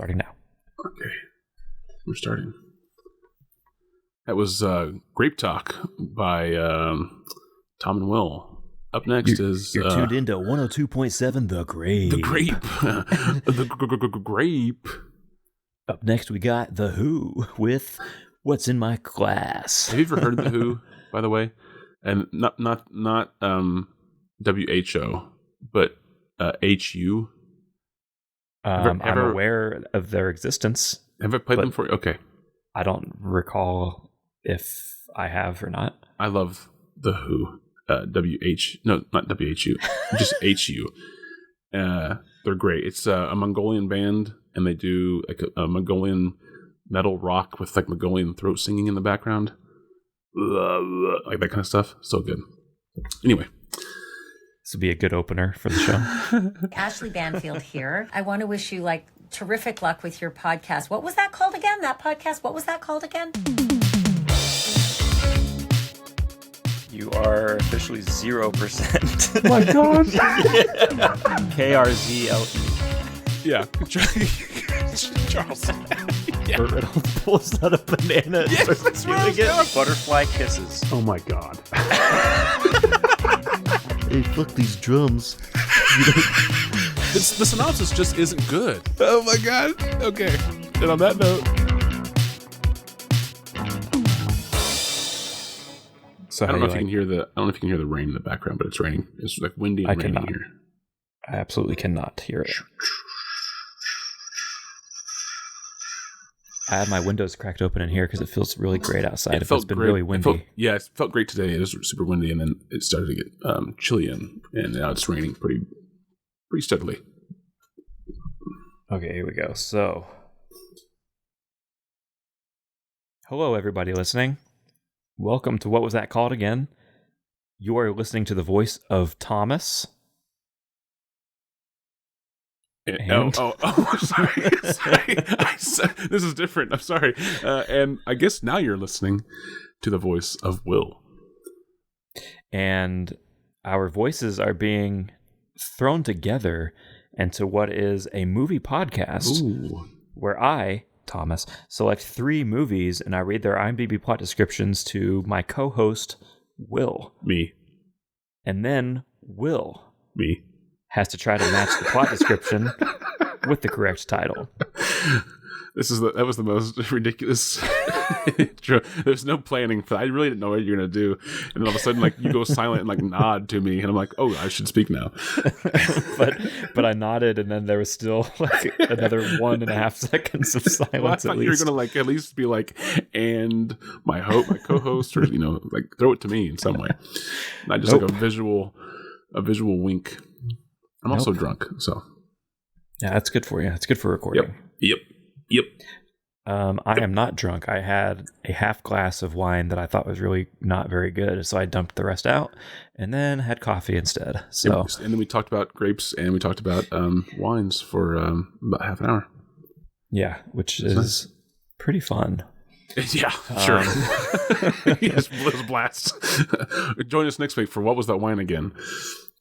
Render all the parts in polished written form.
Starting now. Okay, we're starting. That was Grape Talk by Tom and Will. Up next is... You're tuned into 102.7 The Grape. The Grape. The Grape. Up next, we got The Who with What's in My Glass. Have you ever heard of The Who, by the way? And not WHO, but HU. I'm aware of their existence. Have I played them for you? Okay. I don't recall if I have or not. I love The Who. No, not WHO. Just HU. They're great. It's a Mongolian band, and they do like a Mongolian metal rock with like Mongolian throat singing in the background. Like that kind of stuff. So good. Anyway. This would be a good opener for the show. Ashley Banfield here. I want to wish you terrific luck with your podcast. What was that called again? That podcast? What was that called again? You are officially 0%. Oh my God. KRZLE. Yeah. Charles. Yeah. Burt Reynolds pulls out a banana and starts doing it. Butterfly kisses. Oh my God. Hey, fuck these drums. The synopsis just isn't good. Oh my God. Okay. And on that note. So I don't know if you can hear the rain in the background, but it's raining. It's like windy and raining here. I absolutely cannot hear it. I had my windows cracked open in here because it feels really great outside. It's been really windy. It felt great today. It was super windy, and then it started to get chilly, and now it's raining pretty steadily. Okay, here we go. So, hello, everybody listening. Welcome to What Was That Called Again? You are listening to the voice of Thomas. Sorry. This is different. I'm sorry. And I guess now you're listening to the voice of Will. And our voices are being thrown together into what is a movie podcast. Ooh. Where I, Thomas, select 3 movies and I read their IMDb plot descriptions to my co-host, Will. Me. And then Will. Me. Has to try to match the plot description with the correct title. That was the most ridiculous intro. There's no planning for that. I really didn't know what you're gonna do, and then all of a sudden, like, you go silent and like nod to me, and I'm like, oh, I should speak now. but I nodded, and then there was still like another 1.5 seconds of silence. Well, I thought you were gonna like at least be like, and my co-host, or like throw it to me in some way, not just like a visual wink. I'm also drunk, so yeah, that's good for you. It's good for recording. Yep. I am not drunk. I had a half glass of wine that I thought was really not very good, so I dumped the rest out and then had coffee instead. So, and then we talked about grapes and we talked about wines for about half an hour. Yeah, which is pretty fun. Yeah, sure. Yes, blast. Join us next week for What Was That Wine Again?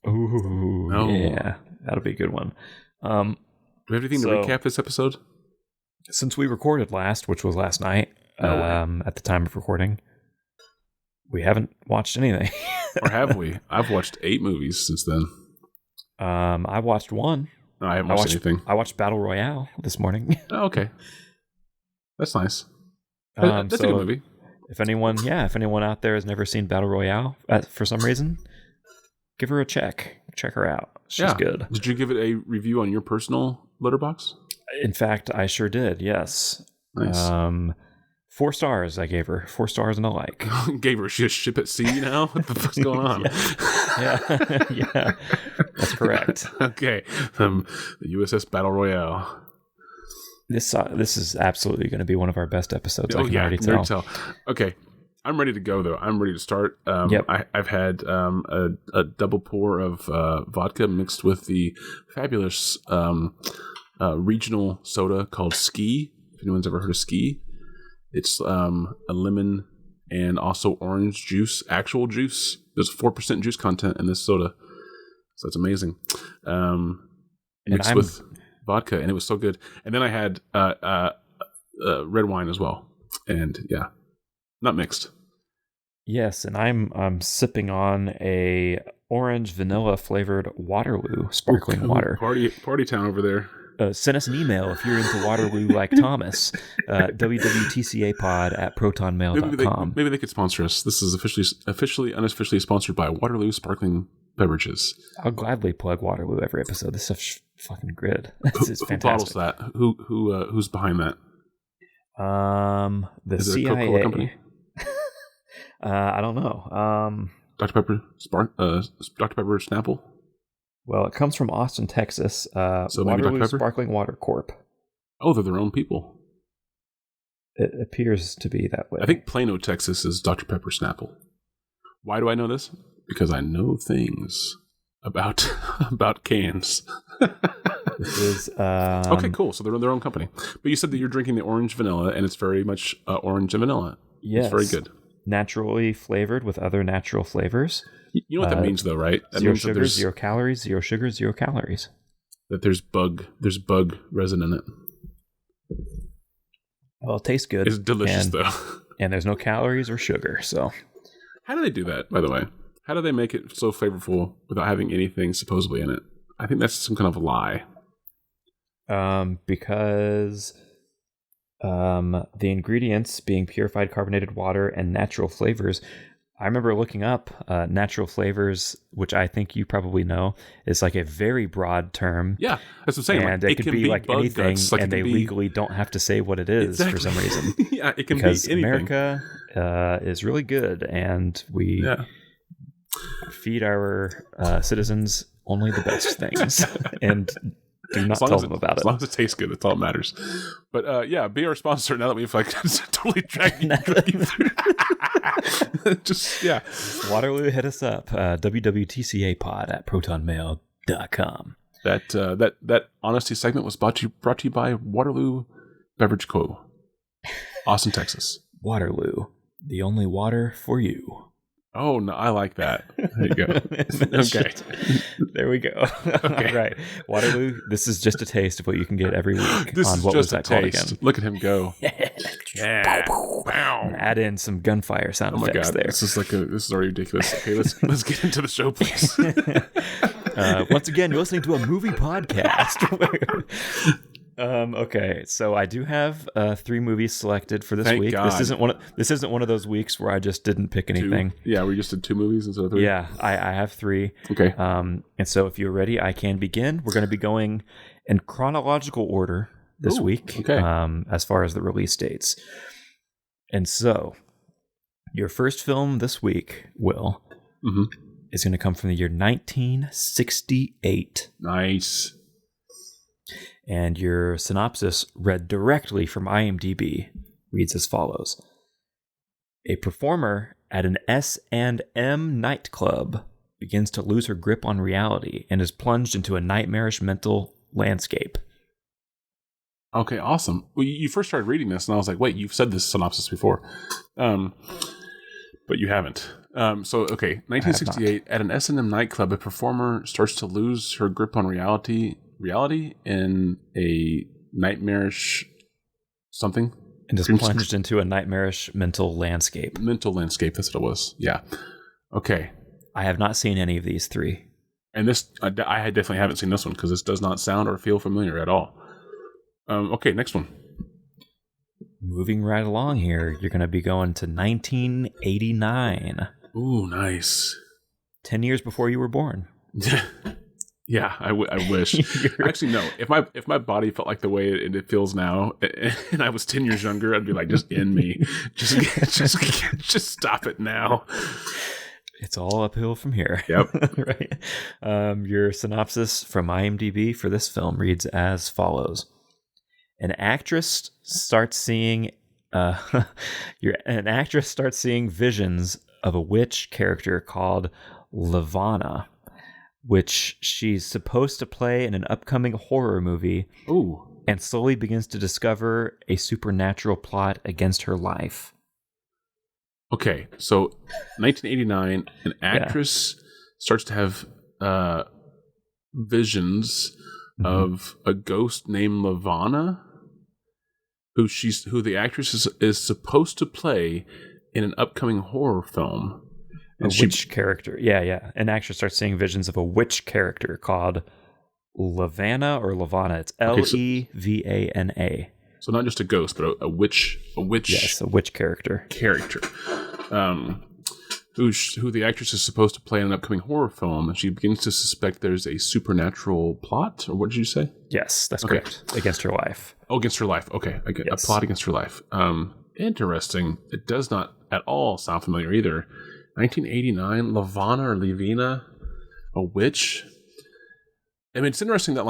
Ooh, yeah, that'll be a good one. Do we have anything to recap this episode? Since we recorded last, which was last night, at the time of recording, we haven't watched anything. Or have we? I've watched 8 movies since then. I watched one. No, I haven't watched anything. I watched Battle Royale this morning. Oh, okay. That's nice. That's a good movie. If anyone out there has never seen Battle Royale for some reason, give her a check. Check her out. She's good. Did you give it a review on your personal letterbox? In fact, I sure did. Yes. Nice. 4 stars I gave her. 4 stars and a like. Gave her a ship at sea now? What the fuck's going on? Yeah. That's correct. Okay. The USS Battle Royale. This is absolutely going to be one of our best episodes. I can already tell. Okay. I'm ready to go, though. I'm ready to start. Yep. I've had a double pour of vodka mixed with the fabulous regional soda called Ski. If anyone's ever heard of Ski, it's a lemon and also orange juice, actual juice. There's 4% juice content in this soda, so it's amazing. Mixed with vodka, and it was so good. And then I had red wine as well, and yeah, not mixed. Yes, and I'm sipping on a orange vanilla flavored Waterloo sparkling water. Party town over there. Send us an email if you're into Waterloo like Thomas. www.tcapod@protonmail.com. Maybe they could sponsor us. This is unofficially sponsored by Waterloo Sparkling Beverages. I'll gladly plug Waterloo every episode. This stuff's fucking good. It's fantastic. Who bottles that? Who's behind that? The Is it CIA. a Coca-Cola company? I don't know. Dr. Pepper Snapple. Well, it comes from Austin, Texas. So maybe Dr. Waterloo Pepper? Sparkling Water Corp. Oh, they're their own people. It appears to be that way. I think Plano, Texas is Dr. Pepper Snapple. Why do I know this? Because I know things about cans. This is okay, cool. So they're their own company. But you said that you're drinking the orange vanilla, and it's very much orange and vanilla. Yes. It's very good. Naturally flavored with other natural flavors. You know what that means, though, right? That Zero means sugar, 0 calories. 0 sugar, 0 calories. That there's bug resin in it. Well, it tastes good. It's delicious, though. And there's no calories or sugar, so. How do they do that, by the way? How do they make it so flavorful without having anything supposedly in it? I think that's some kind of a lie. Because the ingredients being purified carbonated water and natural flavors. I remember looking up natural flavors, which I think you probably know is like a very broad term. Yeah, that's what I'm saying. And like, it could be like anything, like and they legally don't have to say what it is for some reason. Yeah, it can because be anything. America is really good, and we feed our citizens only the best things, and do not tell them about it. As long as it tastes good, that's all that matters. But be our sponsor now that we've like totally dragged you through. Just Waterloo, hit us up. www.tcapod@protonmail.com. That honesty segment was brought to you by Waterloo Beverage Co. Austin, Texas. Waterloo, the only water for you. Oh no, I like that. There you go. Okay. There we go. Okay. All right. Waterloo, this is just a taste of what you can get every week This on is what just was that a called taste. again? Look at him go. Yeah. And add in some gunfire sound Oh my effects god. there. This is already ridiculous. Okay, let's get into the show, please. Once again, you're listening to a movie podcast. Okay, so I do have 3 movies selected for this Thank week. God. This isn't one of those weeks where I just didn't pick anything. Yeah, we just did 2 movies instead of 3. Yeah, I have 3. Okay. And so if you're ready, I can begin. We're going to be going in chronological order this week. Okay. As far as the release dates. And so, your first film this week, Will, is going to come from the year 1968. Nice. And your synopsis, read directly from IMDb, reads as follows. A performer at an S&M nightclub begins to lose her grip on reality and is plunged into a nightmarish mental landscape. Okay, awesome. Well, you first started reading this, and I was like, wait, you've said this synopsis before. But you haven't. 1968, at an S&M nightclub, a performer starts to lose her grip on reality in a nightmarish something. And is plunged into a nightmarish mental landscape. Mental landscape, that's what it was. Yeah. Okay. I have not seen any of these 3. And this, I definitely haven't seen this one, because this does not sound or feel familiar at all. Okay, next one. Moving right along here, you're going to be going to 1989. Ooh, nice. 10 years before you were born. Yeah, I wish. Actually, no. If my body felt like the way it feels now, and I was 10 years younger, I'd be like, just end me. Just stop it now. It's all uphill from here. Yep. Right. Your synopsis from IMDb for this film reads as follows. An actress starts seeing visions of a witch character called Lavana, which she's supposed to play in an upcoming horror movie. Ooh. And slowly begins to discover a supernatural plot against her life. Okay, so 1989, an actress starts to have visions, of a ghost named Lavana, who the actress is supposed to play in an upcoming horror film. And a witch character. Yeah. An actress starts seeing visions of a witch character called Lavana or Lavana. It's Levana. So not just a ghost, but a witch. Yes, a witch character. Who the actress is supposed to play in an upcoming horror film, and she begins to suspect there's a supernatural plot, or what did you say? Yes, that's correct. Against her life. Oh, against her life. Okay, I get a plot against her life. Interesting. It does not at all sound familiar either. 1989, Lavana or Levina, a witch. I mean, it's interesting that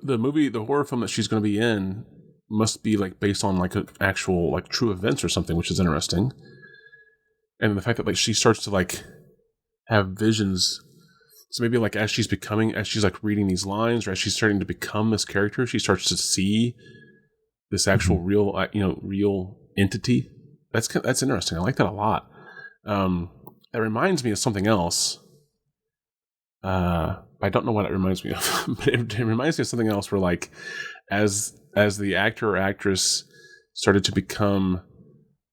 the movie, the horror film that she's going to be in must be based on an actual true events or something, which is interesting. And the fact that she starts to have visions. So maybe as she's reading these lines, or as she's starting to become this character, she starts to see this actual real entity. That's interesting. I like that a lot. That reminds me of something else. I don't know what it reminds me of, but it reminds me of something else where as the actor or actress started to become,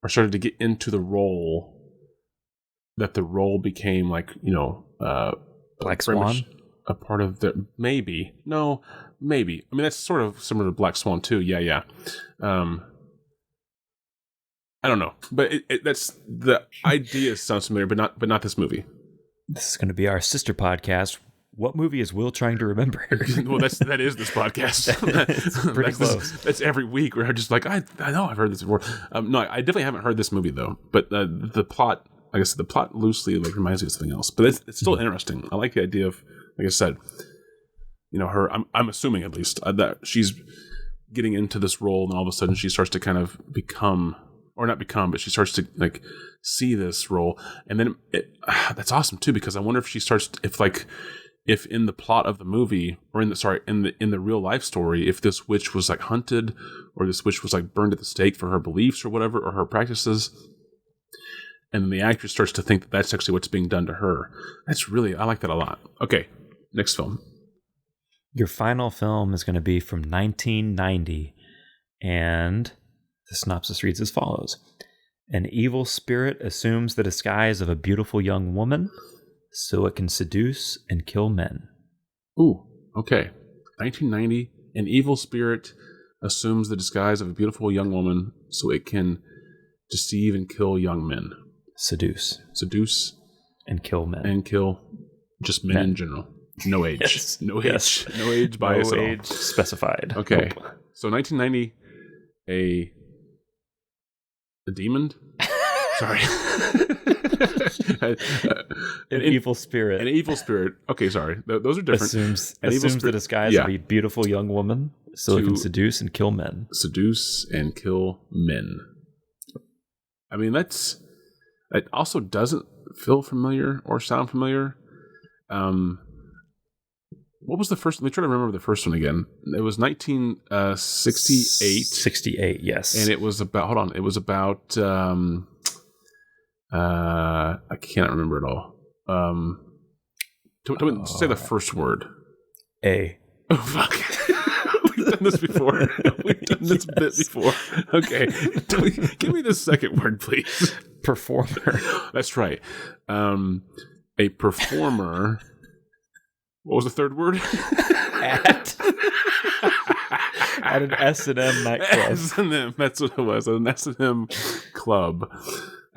or started to get into the role, that the role became Black Swan? A part of the, maybe. I mean, that's sort of similar to Black Swan too. Yeah. I don't know, but that's the idea sounds familiar, but not this movie. This is going to be our sister podcast. What movie is Will trying to remember? Well, that is this podcast. It's pretty close. That's every week where I'm just I know I've heard this before. No, I definitely haven't heard this movie though. But the plot, like I said, the plot loosely reminds me of something else. But it's still interesting. I like the idea of, like I said, her. I'm assuming at least that she's getting into this role, and all of a sudden she starts to kind of become. Or not become, but she starts to see this role, and then that's awesome too, because I wonder if she starts if in the plot of the movie, or in the real life story, if this witch was hunted, or this witch was burned at the stake for her beliefs or whatever, or her practices, and then the actress starts to think that that's actually what's being done to her. I like that a lot. Okay, next film. Your final film is going to be from 1990, and the synopsis reads as follows. An evil spirit assumes the disguise of a beautiful young woman so it can seduce and kill men. Ooh, okay. 1990, an evil spirit assumes the disguise of a beautiful young woman so it can deceive and kill young men. Seduce. And kill men. And kill just men in general. No age. Yes. No age. No age bias at all. No age specified. Okay. Nope. So 1990, a demon? Sorry. An evil spirit. An evil spirit. Okay, sorry. Those are different. Assumes the disguise of a beautiful young woman so it can seduce and kill men. Seduce and kill men. I mean, it also doesn't feel familiar or sound familiar. What was the first? Let me try to remember the first one again. It was 1968. 68, yes. And it was about. Hold on. It was about. I can't remember it all. Say the first word. A. Oh fuck! We've done this before. We've done this bit before. Okay, give me the second word, please. Performer. That's right. A performer. What was the third word? At an S&M nightclub. S&M, that's what it was. An S&M club.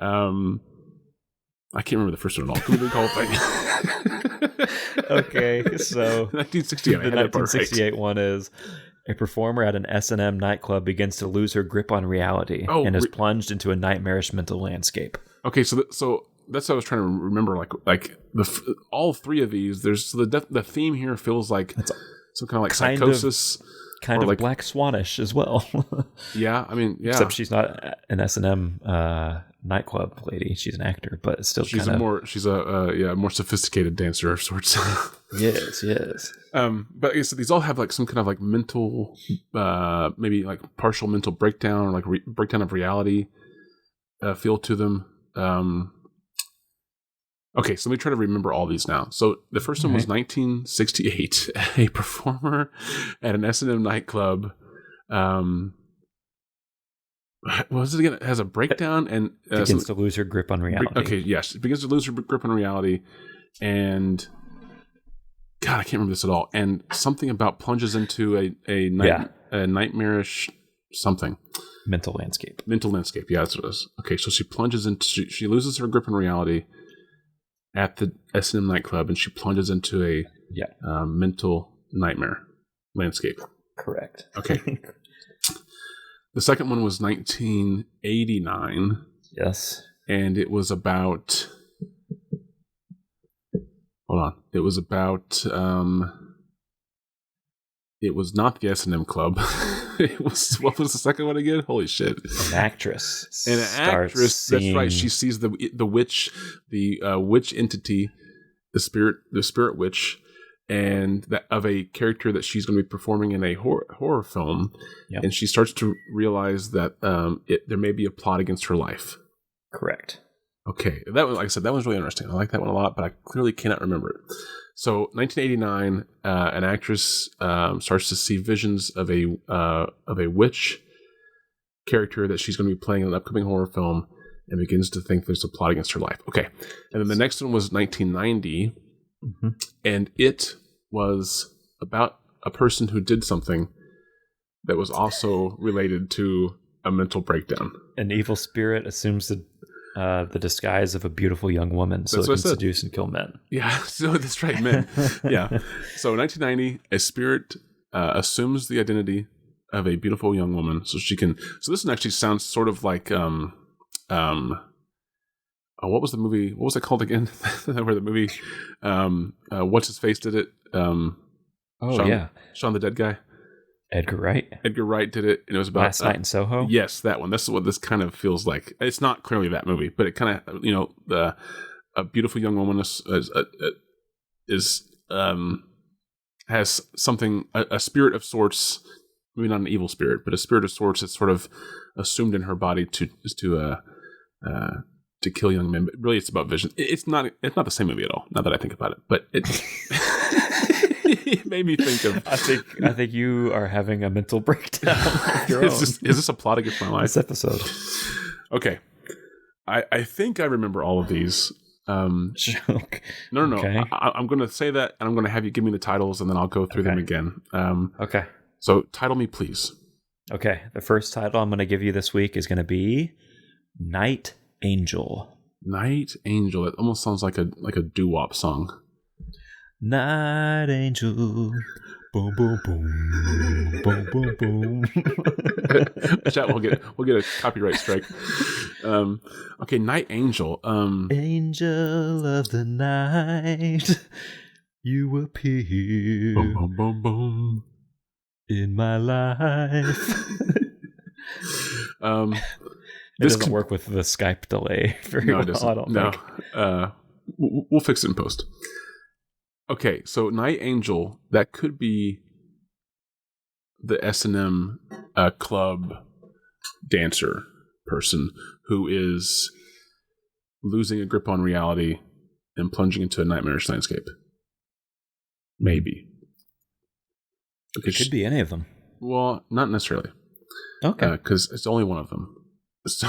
I can't remember the first one at all. Can we call it Okay, so 1968. The 1968 one is a performer at an S&M nightclub begins to lose her grip on reality and is plunged into a nightmarish mental landscape. Okay, so that's what I was trying to remember. All three of these. There's the theme here feels like some kind of psychosis. Kind of Black Swanish as well. Yeah, I mean, yeah. Except she's not an S&M nightclub lady. She's an actor, but it's still she's a more sophisticated dancer of sorts. Yes. But so these all have some kind of mental, maybe partial mental breakdown, or breakdown of reality feel to them. Okay, so let me try to remember all these now. So the first one was 1968. A performer at an S&M nightclub. What was it again? It has a breakdown and begins to lose her grip on reality. Okay, yes, it begins to lose her grip on reality, and God, I can't remember this at all. And something about plunges into a nightmarish something. Mental landscape. Yeah, that's what it is. Okay, so she plunges into she loses her grip on reality at the S&M nightclub, and she plunges into a mental nightmare landscape. Correct. Okay. The second one was 1989. Yes. And it was about... Hold on. It was about... it was not the S&M Club. It was... What was the second one again? Holy shit. An actress. That's right. She sees the witch, the witch entity, the spirit witch, and that of a character that she's going to be performing in a horror film, and she starts to realize that there may be a plot against her life. Correct. Okay, that was, like I said, that was really interesting. I like that one a lot, but I clearly cannot remember it. So, 1989, an actress starts to see visions of a witch character that she's going to be playing in an upcoming horror film, and begins to think there's a plot against her life. Okay, and then the next one was 1990. And it was about a person who did something that was also related to a mental breakdown. An evil spirit assumes the disguise of a beautiful young woman so it can seduce and kill men. Yeah, so that's right, men. Yeah. So 1990, a spirit assumes the identity of a beautiful young woman so she can... So this one actually sounds sort of like... what was the movie? What was it called again? Where the movie, what's his face did it? Shaun the Dead Guy. Edgar Wright did it, and it was about Last Night in Soho. Yes, that one. That's what this kind of feels like. It's not clearly that movie, but it kind of, a beautiful young woman has something, a spirit of sorts. Maybe not an evil spirit, but a spirit of sorts that's sort of assumed in her body to kill young men. But really, it's about vision. It's not the same movie at all. Now that I think about it, but it made me think of. I think you are having a mental breakdown. Is this a plot against my life? This episode. Okay, I think I remember all of these. No. Okay. I'm going to say that, and I'm going to have you give me the titles, and then I'll go through them again. Okay. So, title me, please. Okay. The first title I'm going to give you this week is going to be Night Angel. Night Angel. That almost sounds like a doo-wop song. Night Angel. Boom, boom, boom. Boom, boom, boom. Chat, we'll get a copyright strike. Okay, Night Angel. Angel of the night, you appear. Boom, boom, boom, boom. In my life. It doesn't work with the Skype delay very well. I don't think. We'll fix it in post. Okay, so Night Angel, that could be the S&M club dancer person who is losing a grip on reality and plunging into a nightmarish landscape. Maybe. Okay, it could be any of them. Well, not necessarily. Okay. Because it's only one of them. So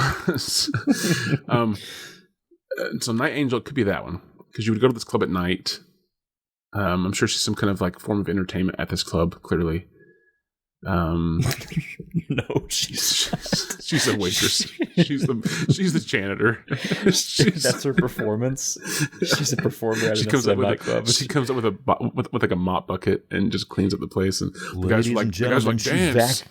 Night Angel could be that one. Because you would go to this club at night. I'm sure she's some kind of like form of entertainment at this club, clearly. No, she's a waitress. She's the janitor. That's her performance. She's a performer at a nightclub. She comes up with like a mop bucket and just cleans up the place. And the guys are like, dance.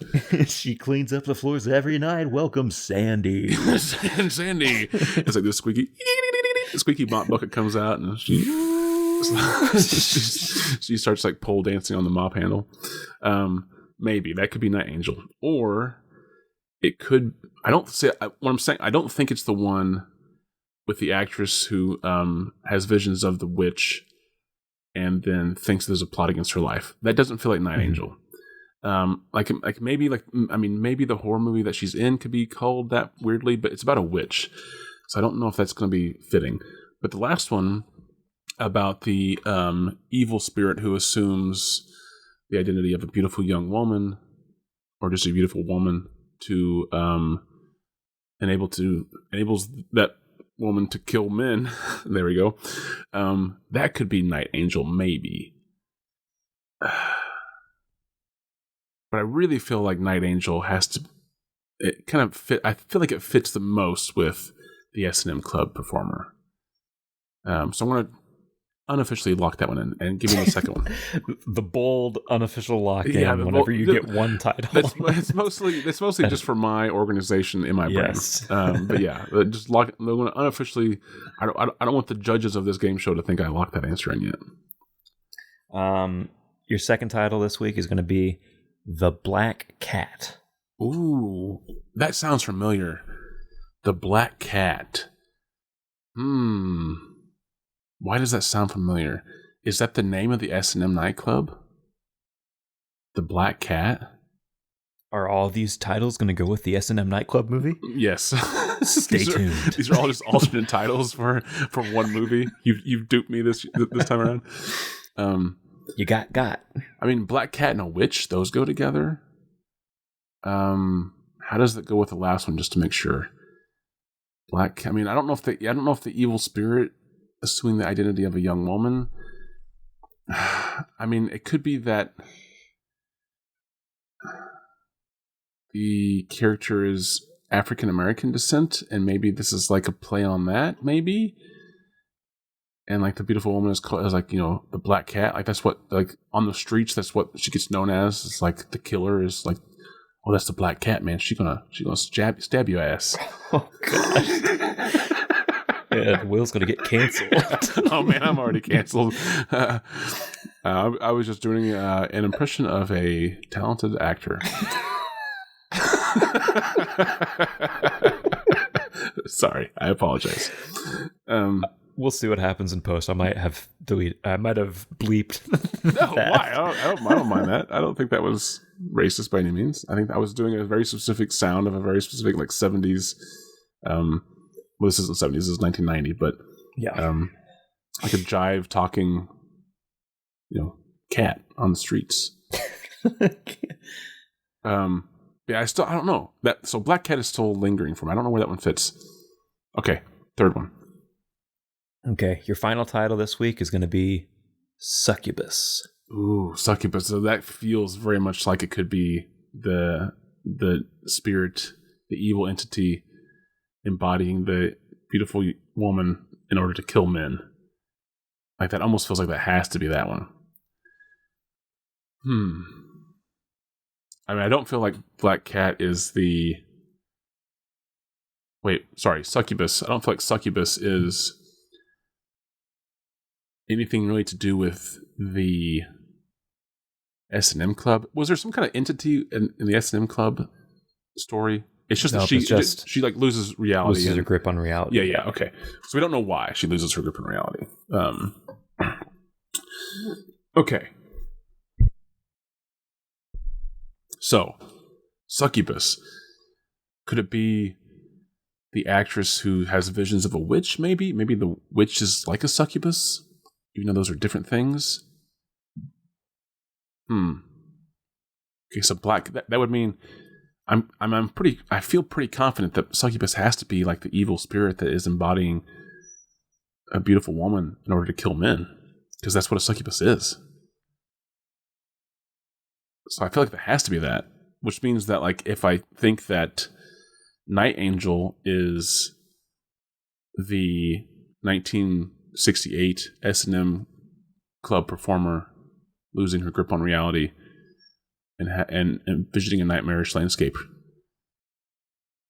She cleans up the floors every night. Welcome, Sandy. Sandy. It's like this squeaky mop bucket comes out and she starts like pole dancing on the mop handle. Maybe that could be Night Angel, or it could. What I'm saying. I don't think it's the one with the actress who has visions of the witch and then thinks there's a plot against her life. That doesn't feel like Night Angel. Maybe the horror movie that she's in could be called that weirdly, but it's about a witch, so I don't know if that's going to be fitting. But the last one about the evil spirit who assumes the identity of a beautiful young woman, or just a beautiful woman, to enables that woman to kill men. There we go. That could be Night Angel, maybe. But I really feel like Night Angel has to. It kind of fit. I feel like it fits the most with the S&M Club performer. So I'm going to unofficially lock that one in and give me the second one. The bold unofficial lock in whenever you get one title. It's mostly just for my organization in my brain. Yes. But yeah, just lock. I'm going to unofficially. I don't want the judges of this game show to think I locked that answer in yet. Your second title this week is going to be The Black Cat. Ooh, that sounds familiar. The Black Cat. Why does that sound familiar? Is that the name of the S&M nightclub? The Black Cat? Are all these titles going to go with the S&M nightclub movie? Yes. Stay tuned. These are all just alternate titles for one movie. You've duped me this time around. You got. I mean, Black Cat and a witch, those go together. How does that go with the last one, just to make sure? I don't know if the evil spirit assuming the identity of a young woman. I mean, it could be that the character is African American descent, and maybe this is like a play on that, maybe. And like the beautiful woman is like, the Black Cat. Like that's what, like on the streets, that's what she gets known as. It's like the killer is like, oh, that's the Black Cat, man. She's gonna stab your ass. Oh gosh. Yeah, Will's gonna get canceled. Oh man, I'm already canceled. I was just doing an impression of a talented actor. Sorry, I apologize. We'll see what happens in post. I might have bleeped. No, why? I don't mind that. I don't think that was racist by any means. I think I was doing a very specific sound of a very specific 70s. Well, this isn't 70s. This is 1990, but yeah, like a jive talking, cat on the streets. Yeah, I don't know that. So Black Cat is still lingering for me. I don't know where that one fits. Okay, third one. Okay, your final title this week is going to be Succubus. Ooh, Succubus. So that feels very much like it could be the spirit, the evil entity embodying the beautiful woman in order to kill men. Like that almost feels like that has to be that one. I mean, I don't feel like Black Cat is the... Wait, sorry, Succubus. I don't feel like Succubus is anything really to do with the S&M Club. Was there some kind of entity in the S&M Club story? It's just that she like loses reality. Loses her grip on reality. Yeah, okay. So we don't know why she loses her grip on reality. Okay. So, Succubus. Could it be the actress who has visions of a witch, maybe? Maybe the witch is like a succubus, even though those are different things? Okay, so that would mean I feel pretty confident that Succubus has to be like the evil spirit that is embodying a beautiful woman in order to kill men, because that's what a succubus is. So I feel like there has to be that, which means that like if I think that Night Angel is the 1968 S&M Club performer losing her grip on reality and envisioning a nightmarish landscape,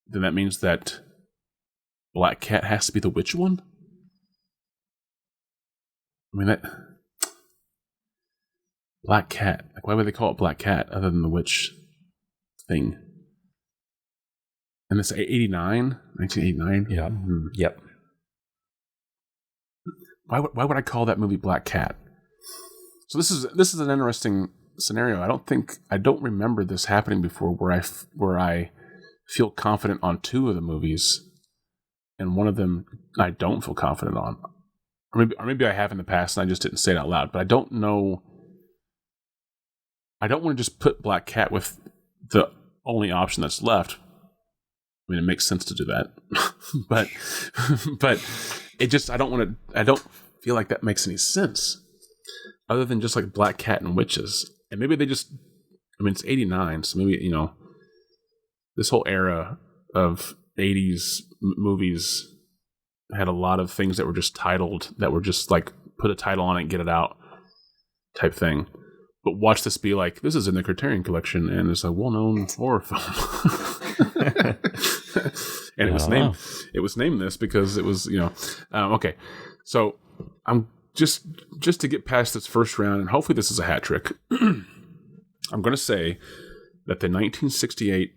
then that means that Black Cat has to be the witch one? I mean, that... Black Cat. Like, why would they call it Black Cat other than the witch thing? And it's 89? 1989? Yeah. Mm-hmm. Yep. Why would I call that movie Black Cat? So this is an interesting scenario. I don't remember this happening before where I feel confident on two of the movies and one of them I don't feel confident on. or maybe I have in the past and I just didn't say it out loud, but I don't know. I don't want to just put Black Cat with the only option that's left. I mean, it makes sense to do that, but it just, I don't feel like that makes any sense other than just like Black Cat and witches. And maybe they just, I mean, it's 89, so maybe, you know, this whole era of 80s movies had a lot of things that were just titled, that were just like, put a title on it and get it out type thing. But watch this be like, this is in the Criterion Collection, and it's a well-known horror film. And it was named this because it was, you know, okay. So I'm just to get past this first round, and hopefully this is a hat trick. I'm going to say that the 1968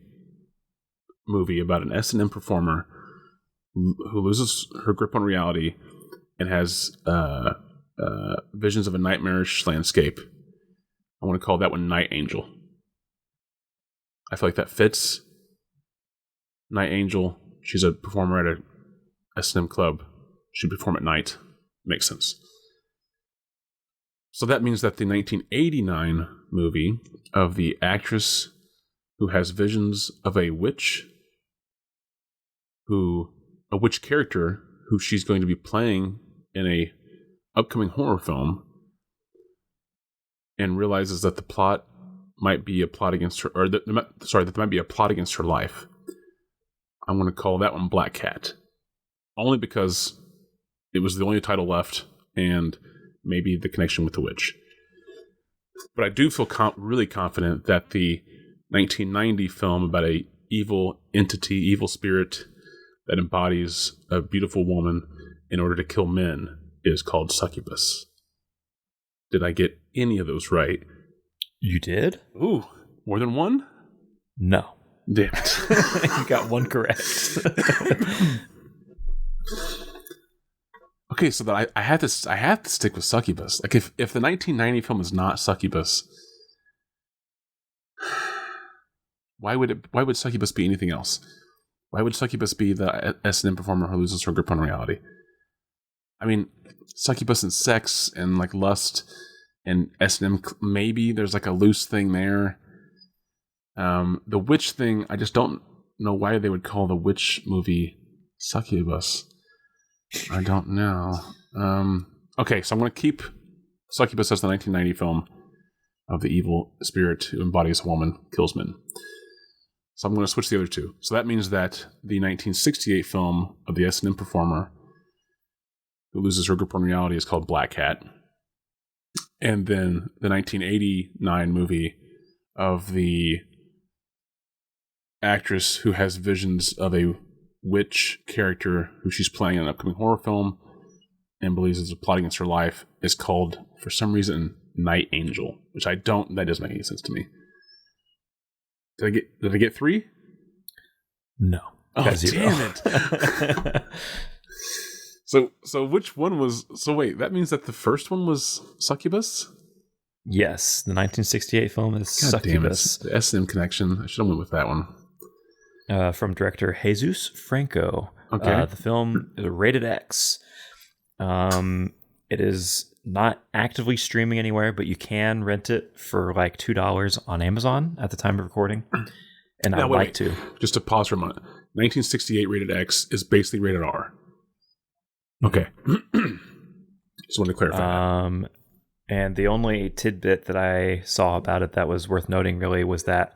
movie about an S&M performer who loses her grip on reality and has visions of a nightmarish landscape, I want to call that one Night Angel. I feel like that fits. Night Angel, she's a performer at a S&M club. She'd perform at night. Makes sense. So that means that the 1989 movie of the actress who has visions of a witch character who she's going to be playing in a upcoming horror film, and realizes that the plot might be a plot against her, or that there might be a plot against her life. I'm going to call that one Black Cat, only because it was the only title left, and maybe the connection with the witch. But I do feel really confident that the 1990 film about a evil entity, evil spirit that embodies a beautiful woman in order to kill men is called Succubus. Did I get any of those right? You did? Ooh, more than one? No. Damn it. You got one correct. Okay, so that I have to stick with Succubus. Like if the 1990 film is not Succubus, why would Succubus be anything else? Why would Succubus be the S&M performer who loses her grip on reality? I mean, Succubus and sex and like lust and S&M, maybe there's like a loose thing there. The witch thing, I just don't know why they would call the witch movie Succubus. I don't know. Okay, so I'm going to keep Succubus as the 1990 film of the evil spirit who embodies a woman, kills men. So I'm going to switch the other two. So that means that the 1968 film of the S&M performer who loses her grip on reality is called Black Cat. And then the 1989 movie of the actress who has visions of a witch character who she's playing in an upcoming horror film and believes is a plot against her life is called, for some reason, Night Angel, which that doesn't make any sense to me. Did I get three? No. Oh, damn it. So which one was, so wait, that means that the first one was Succubus? Yes, the 1968 film is Succubus. The S&M connection. I should have went with that one. From director Jesus Franco. Okay. The film is rated X. It is not actively streaming anywhere, but you can rent it for like $2 on Amazon at the time of recording. And I'd like to. Just to pause for a moment. 1968 rated X is basically rated R. Okay. Just wanted to clarify that. And the only tidbit that I saw about it that was worth noting really was that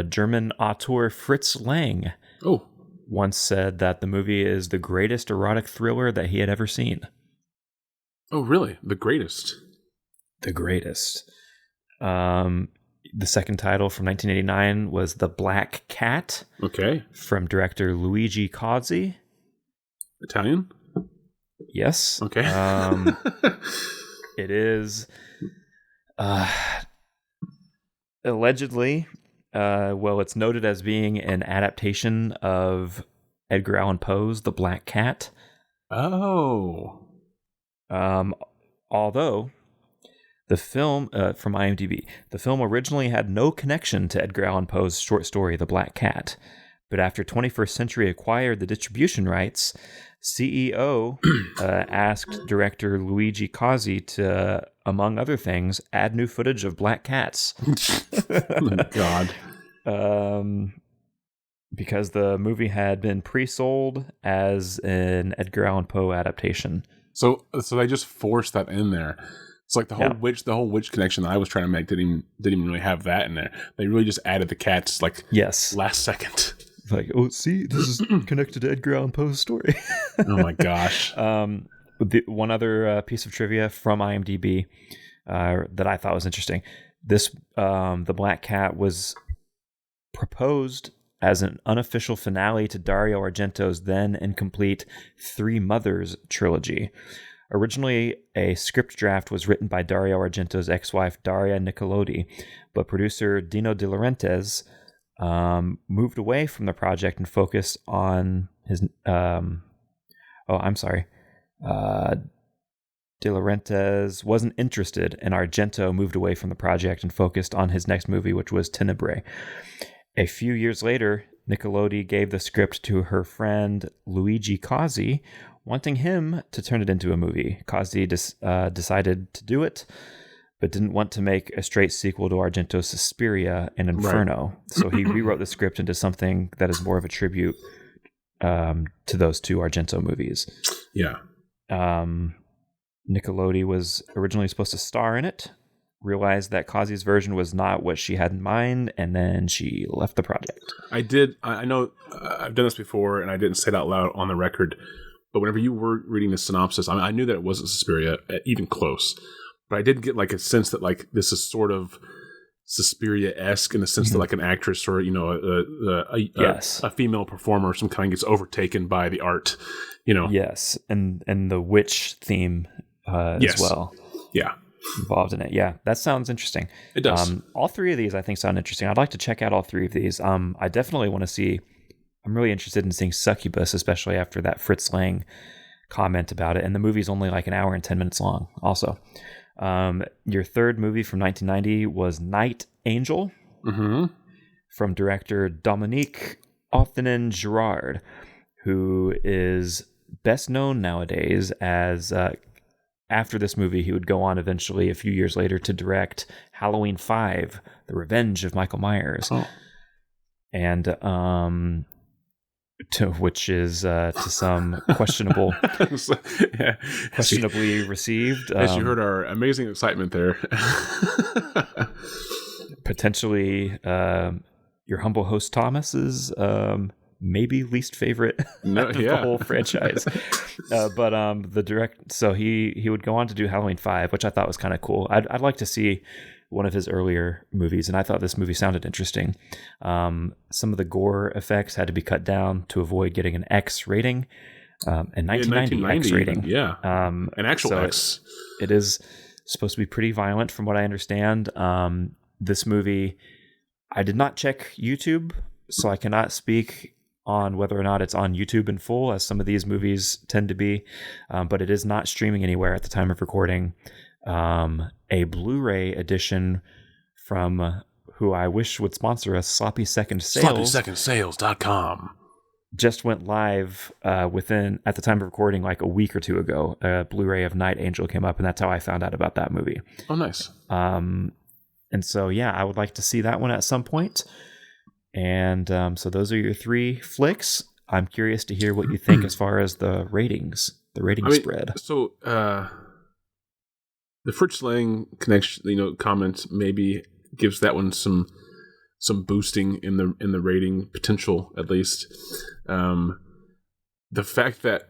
German auteur Fritz Lang once said that the movie is the greatest erotic thriller that he had ever seen. Oh, really? The greatest? The greatest. The second title from 1989 was The Black Cat. Okay. From director Luigi Cozzi. Italian? Yes. Okay. It is allegedly, it's noted as being an adaptation of Edgar Allan Poe's The Black Cat. Oh. Although the film, from IMDb, the film originally had no connection to Edgar Allan Poe's short story, The Black Cat. But after 21st Century acquired the distribution rights, CEO asked director Luigi Cozzi to, among other things, add new footage of black cats. Oh my God. Because the movie had been pre-sold as an Edgar Allan Poe adaptation. So they just forced that in there. It's like the whole witch connection that I was trying to make didn't even really have that in there. They really just added the cats last second. Like, oh, see, this is connected to Edgar Allan Poe's story. Oh my gosh. One other piece of trivia from IMDb that I thought was interesting. This the Black Cat was proposed as an unofficial finale to Dario Argento's then incomplete Three Mothers trilogy. Originally, a script draft was written by Dario Argento's ex-wife Daria Nicolodi, but producer Dino De Laurentiis moved away from the project and focused on his... De Laurentiis wasn't interested, and Argento moved away from the project and focused on his next movie, which was Tenebrae. A few years later, Nicolodi gave the script to her friend Luigi Cozzi, wanting him to turn it into a movie. Cozzi decided to do it, but didn't want to make a straight sequel to Argento's Suspiria and Inferno. Right. So he rewrote the script into something that is more of a tribute to those two Argento movies. Yeah. Nicolodi was originally supposed to star in it, realized that Cozzi's version was not what she had in mind, and then she left the project. I know I've done this before, and I didn't say it out loud on the record, but whenever you were reading the synopsis, I knew that it wasn't Suspiria, even close, but I did get a sense that this is sort of Suspiria-esque in the sense that an actress or a female performer of some kind gets overtaken by the art, Yes, and the witch theme as well. Yeah. Involved in it. Yeah, that sounds interesting. It does. All three of these I think sound interesting. I'd like to check out all three of these. I definitely want to see... I'm really interested in seeing Succubus, especially after that Fritz Lang comment about it. And the movie's only an hour and 10 minutes long also. Your third movie from 1990 was Night Angel from director Dominique Othenin-Girard, who is best known nowadays as... after this movie, he would go on eventually a few years later to direct Halloween 5, The Revenge of Michael Myers. Oh. And which is to some questionably received. As you heard our amazing excitement there. Potentially your humble host Thomas's maybe least favorite of the whole franchise. But so he would go on to do Halloween 5, which I thought was kind of cool. I'd like to see one of his earlier movies, and I thought this movie sounded interesting. Some of the gore effects had to be cut down to avoid getting an X rating. And 1990 X rating. Yeah. An actual X. It is supposed to be pretty violent from what I understand. This movie, I did not check YouTube, so I cannot speak on whether or not it's on YouTube in full, as some of these movies tend to be, but it is not streaming anywhere at the time of recording. A Blu-ray edition from who I wish would sponsor us, Sloppy Second Sales. SloppySecondSales.com. Just went live at the time of recording, a week or two ago. A Blu-ray of Night Angel came up, and that's how I found out about that movie. Oh, nice. And so, yeah, I would like to see that one at some point. And so those are your three flicks. I'm curious to hear what you think as far as the ratings, spread. So the Fritz Lang connection, comment maybe gives that one some boosting in the rating potential, at least. The fact that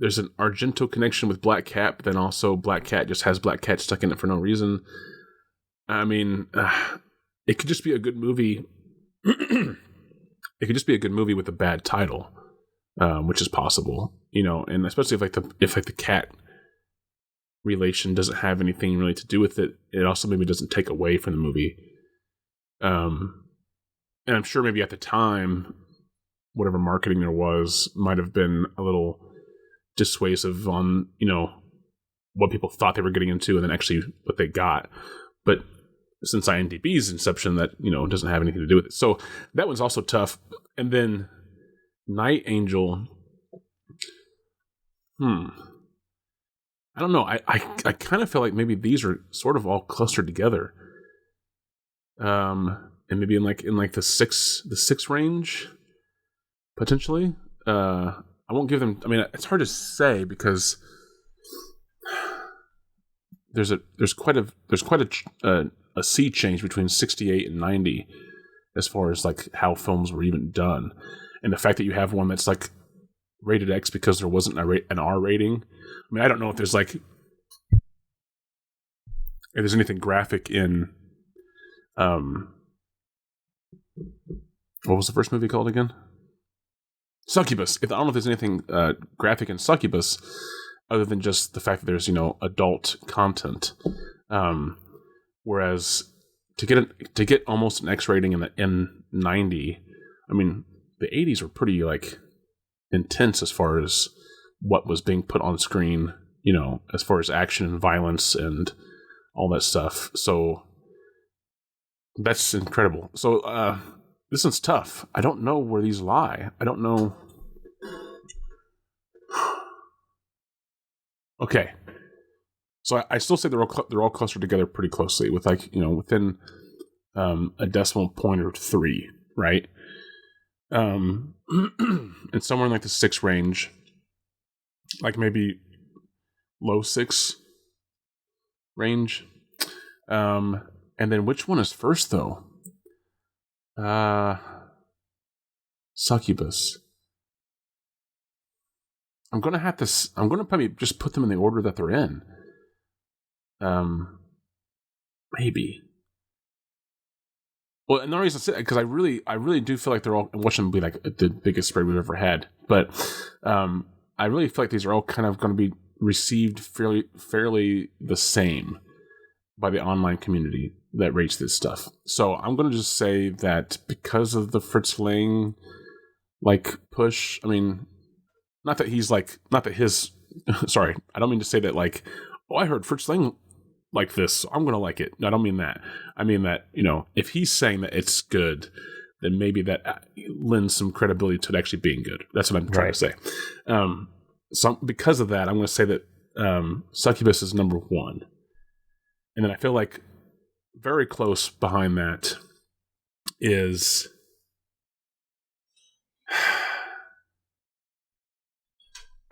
there's an Argento connection with Black Cat, but then also Black Cat just has Black Cat stuck in it for no reason. I mean, it could just be a good movie. It could just be a good movie with a bad title, which is possible, and especially if the cat relation doesn't have anything really to do with it. It also maybe doesn't take away from the movie. And I'm sure maybe at the time, whatever marketing there was might have been a little dissuasive on, what people thought they were getting into and then actually what they got. But since IMDb's inception, that, doesn't have anything to do with it. So that one's also tough. And then Night Angel. I don't know. I kind of feel like maybe these are sort of all clustered together. And maybe in like the six range, potentially. I won't give them. I mean, it's hard to say because there's quite a sea change between 68 and 90 as far as like how films were even done, and the fact that you have one that's like rated X because there wasn't an R rating. I mean, I don't know if there's anything graphic in what was the first movie called again? Succubus. I don't know if there's anything graphic in Succubus other than just the fact that there's adult content. Whereas to get almost an X rating in the N90, I mean, the 80s were pretty like intense as far as what was being put on screen, as far as action and violence and all that stuff. So that's incredible. So this one's tough. I don't know where these lie. I don't know. Okay. So I still say they're all clustered together pretty closely with within a decimal point or 3, right? And somewhere in like the 6 range, like maybe low 6 range. And then which one is first though? Succubus. I'm gonna probably just put them in the order that they're in. Maybe. Well, and the reason I say that, because I really do feel like they're all, watching them be like the biggest spread we've ever had. But I really feel like these are all kind of going to be received fairly the same by the online community that rates this stuff. So I'm going to just say that because of the Fritz Lang push. I mean, not that his. Sorry, I don't mean to say that I heard Fritz Lang like this, so I'm going to like it. No, I don't mean that. I mean that, if he's saying that it's good, then maybe that lends some credibility to it actually being good. That's what I'm trying to say. So because of that, I'm going to say that Succubus is number 1. And then I feel like very close behind that is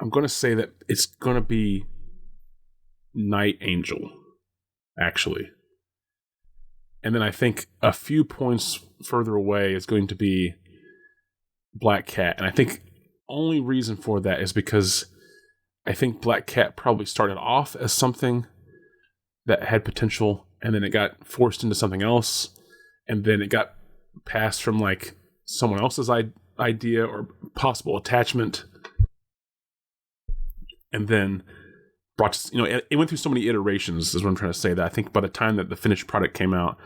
I'm going to say that it's going to be Night Angel, actually. And then I think a few points further away is going to be Black Cat. And I think only reason for that is because I think Black Cat probably started off as something that had potential, and then it got forced into something else, and then it got passed from someone else's idea or possible attachment, and then brought to, it went through so many iterations, is what I'm trying to say, that I think by the time that the finished product came out,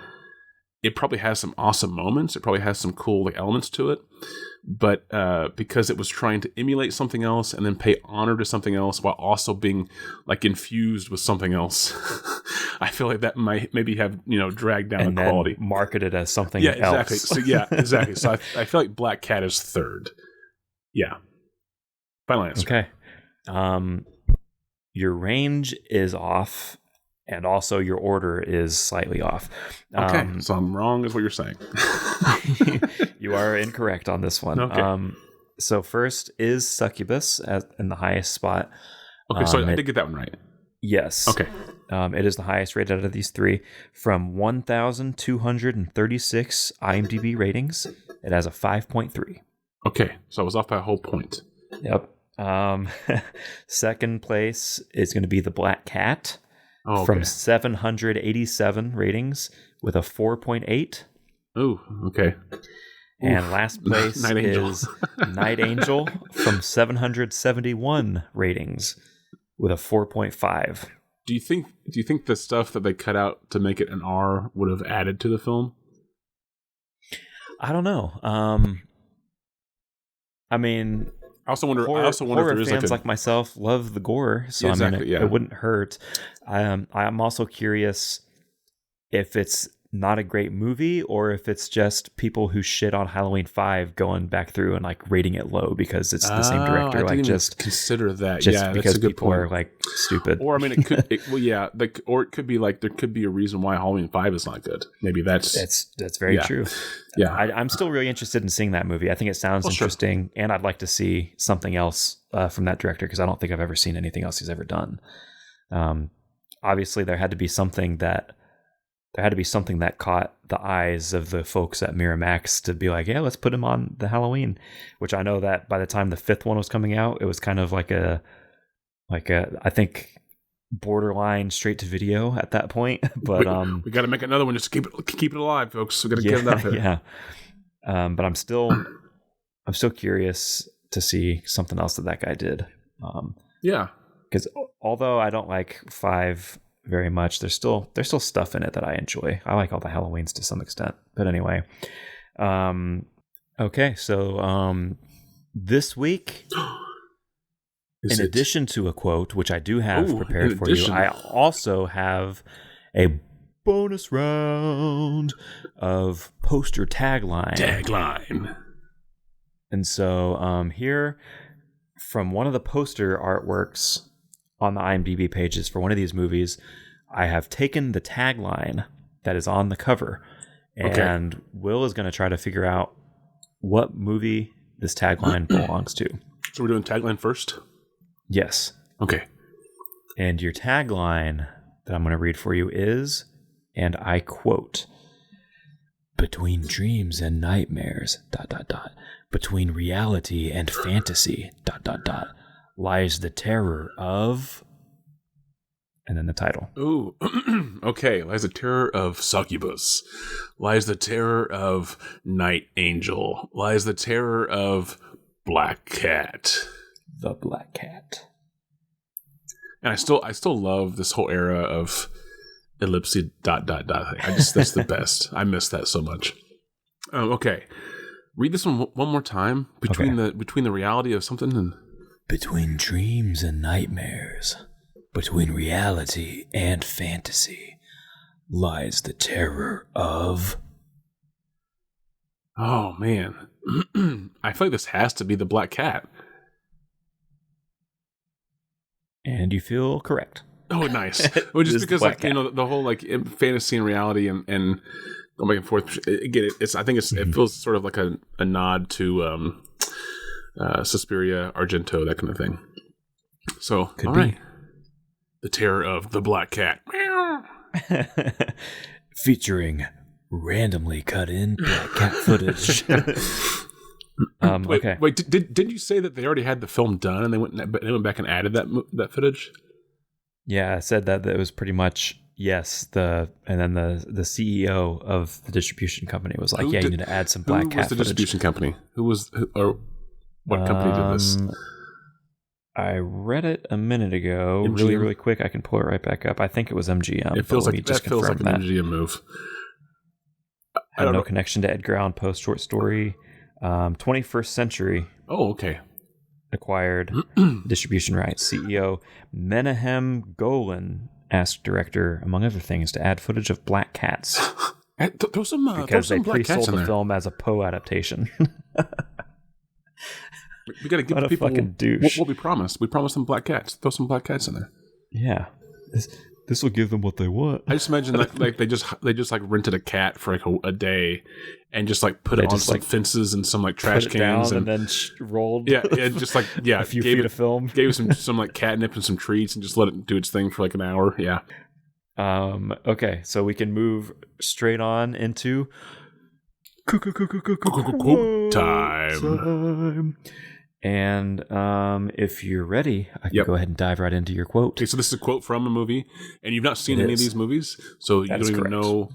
it probably has some awesome moments. It probably has some cool elements to it. But because it was trying to emulate something else and then pay honor to something else while also being infused with something else, I feel like that might maybe have dragged down and the quality. Marketed as something else. Exactly. So exactly. So I feel like Black Cat is 3rd. Yeah. Final answer. Okay. Your range is off. And also your order is slightly off. Okay, so I'm wrong is what you're saying. You are incorrect on this one. Okay. So first is Succubus in the highest spot. Okay, so I did get that one right. Yes. Okay. It is the highest rated out of these 3. From 1,236 IMDb ratings, it has a 5.3. Okay, so I was off by a whole point. Yep. Second place is going to be the Black Cat. Oh, okay. From 787 ratings with a 4.8. Oh, okay. And last place is Night Angel from 771 ratings with a 4.5. Do you think the stuff that they cut out to make it an R would have added to the film? I don't know. I mean, I also wonder horror if there is fans like myself love the gore, so exactly, it wouldn't hurt. I'm also curious if it's not a great movie or if it's just people who shit on Halloween 5 going back through and like rating it low because it's the same director. I like didn't just even consider that. just Yeah, because that's a good people point. are like stupid. Or I mean, it could. Or it could be like there could be a reason why Halloween 5 is not good. Maybe that's very yeah. true. Yeah, I'm still really interested in seeing that movie. I think it sounds interesting, and I'd like to see something else from that director because I don't think I've ever seen anything else he's ever done. Obviously, there had to be something that caught the eyes of the folks at Miramax to be like, yeah, let's put him on the Halloween. Which I know that by the time the 5th one was coming out, it was kind of like a I think borderline straight to video at that point. But we got to make another one just to keep it alive, folks. We got to get it out there. Yeah. But I'm still curious to see something else that guy did. Yeah. Because although I don't like 5 very much, there's still stuff in it that I enjoy. I like all the Halloweens to some extent. But anyway, okay. So this week, in addition to a quote, which I do have prepared for you, I also have a bonus round of poster tagline. And so here, from one of the poster artworks on the IMDb pages for one of these movies, I have taken the tagline that is on the cover, and Will is going to try to figure out what movie this tagline belongs to. So we're doing tagline first? Yes. Okay. And your tagline that I'm going to read for you is, and I quote, "Between dreams and nightmares, ... between reality and fantasy, ... lies the terror of," and then the title. Ooh, okay. Lies the terror of Succubus. Lies the terror of Night Angel. Lies the terror of Black Cat. The Black Cat. And I still love this whole era of ellipsis ... that's the best. I miss that so much. Okay. Read this one more time. Between the reality of something and between dreams and nightmares, between reality and fantasy, lies the terror of... Oh, man. I feel like this has to be the Black Cat. And you feel correct. Oh, nice. Well, just because, like, you know, the whole, like, fantasy and reality and going back and forth, again, it feels sort of like a nod to Suspiria, Argento, that kind of thing. So, Could be. Right. The terror of the Black Cat. Featuring randomly cut in Black Cat footage. Okay. Wait, didn't you say that they already had the film done and they went back and added that footage? Yeah, I said that it was pretty much yes. And then the CEO of the distribution company was like, you need to add some Black Cat footage. Who was the distribution company? What company did this? I read it a minute ago. MGM? Really quick. I can pull it right back up. I think it was MGM. It feels like an MGM move. I have no connection to Edgar Allan Poe's short story. 21st Century. Oh, okay. Acquired distribution rights. CEO Menahem Golan asked director, among other things, to add footage of black cats. Because they pre-sold the film as a Poe adaptation. We got to give people fucking douche. What we promised. We promised them black cats. Throw some black cats in there. Yeah. This will give them what they want. I just imagine that like they just like rented a cat for like a day and just like put it on some fences and some like trash cans and then rolled. Yeah, just like a few feet of film. Gave some like catnip and some treats and just let it do its thing for like an hour. Yeah. Okay, so we can move straight on into quote time. And if you're ready, I can go ahead and dive right into your quote. Okay, so this is a quote from a movie, and you've not seen any of these movies, so you don't even know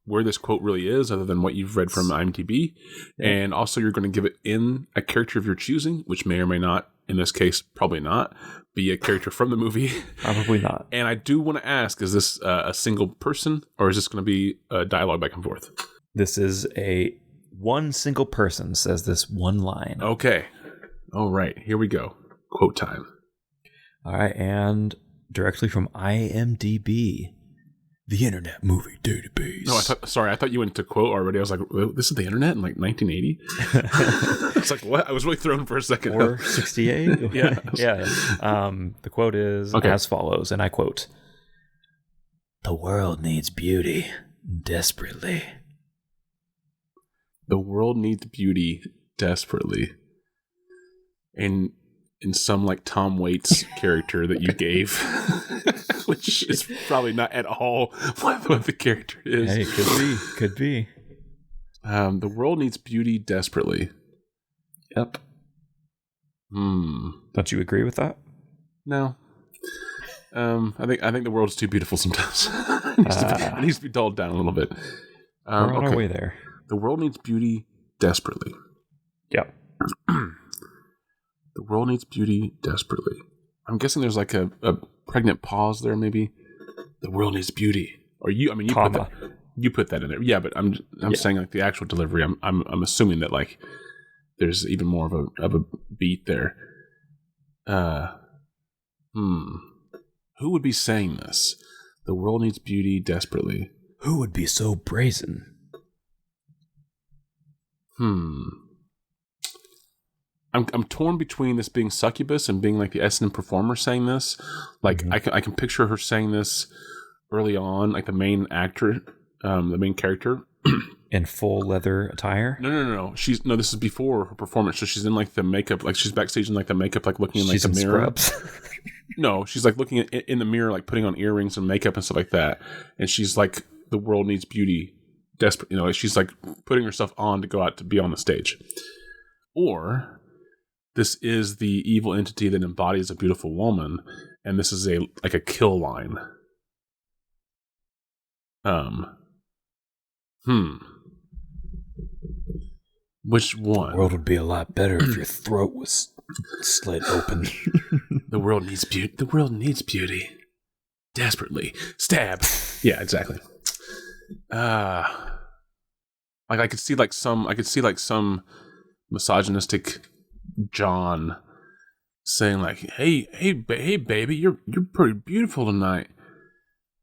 where this quote really is, other than what you've read from IMDb. Yeah. And also, you're going to give it in a character of your choosing, which may or may not, in this case, probably not, be a character from the movie. Probably not. And I do want to ask, is this a single person, or is this going to be a dialogue back and forth? This is one single person says this one line. Okay. All right, here we go. Quote time. All right, and directly from IMDb, The Internet Movie Database. No, I thought you went to quote already. I was like, this is the internet in like 1980? It's like, what? I was really thrown for a second. Or 68? Yeah. Yeah. The quote is as follows, and I quote, "The world needs beauty desperately." The world needs beauty desperately. And in some like Tom Waits character that you gave, which is probably not at all what the character is. Hey, could be. The world needs beauty desperately. Yep. Don't you agree with that? No. I think the world's too beautiful sometimes. It needs to be dulled down a little bit. We're on our way there. The world needs beauty desperately. Yep. The world needs beauty desperately. I'm guessing there's like a pregnant pause there, maybe. The world needs beauty. Or you put that in there. Yeah, but I'm saying like the actual delivery. I'm assuming that like there's even more of a beat there. Who would be saying this? The world needs beauty desperately. Who would be so brazen? I'm torn between this being Succubus and being like the S&M performer saying this. Like I can picture her saying this early on, like the main actor, the main character, in full leather attire. No. This is before her performance. So she's in like the makeup, like she's backstage in like the makeup, like looking in like the mirror. No, she's like looking in the mirror, like putting on earrings and makeup and stuff like that. And she's like, the world needs beauty, desperate. You know, she's like putting herself on to go out to be on the stage. Or this is the evil entity that embodies a beautiful woman, and this is a kill line. Which one? The world would be a lot better if your throat was slit open. The world needs beauty. The world needs beauty desperately. Stab. Yeah, exactly. Like I could see some misogynistic John saying like, "Hey, baby, you're pretty beautiful tonight,"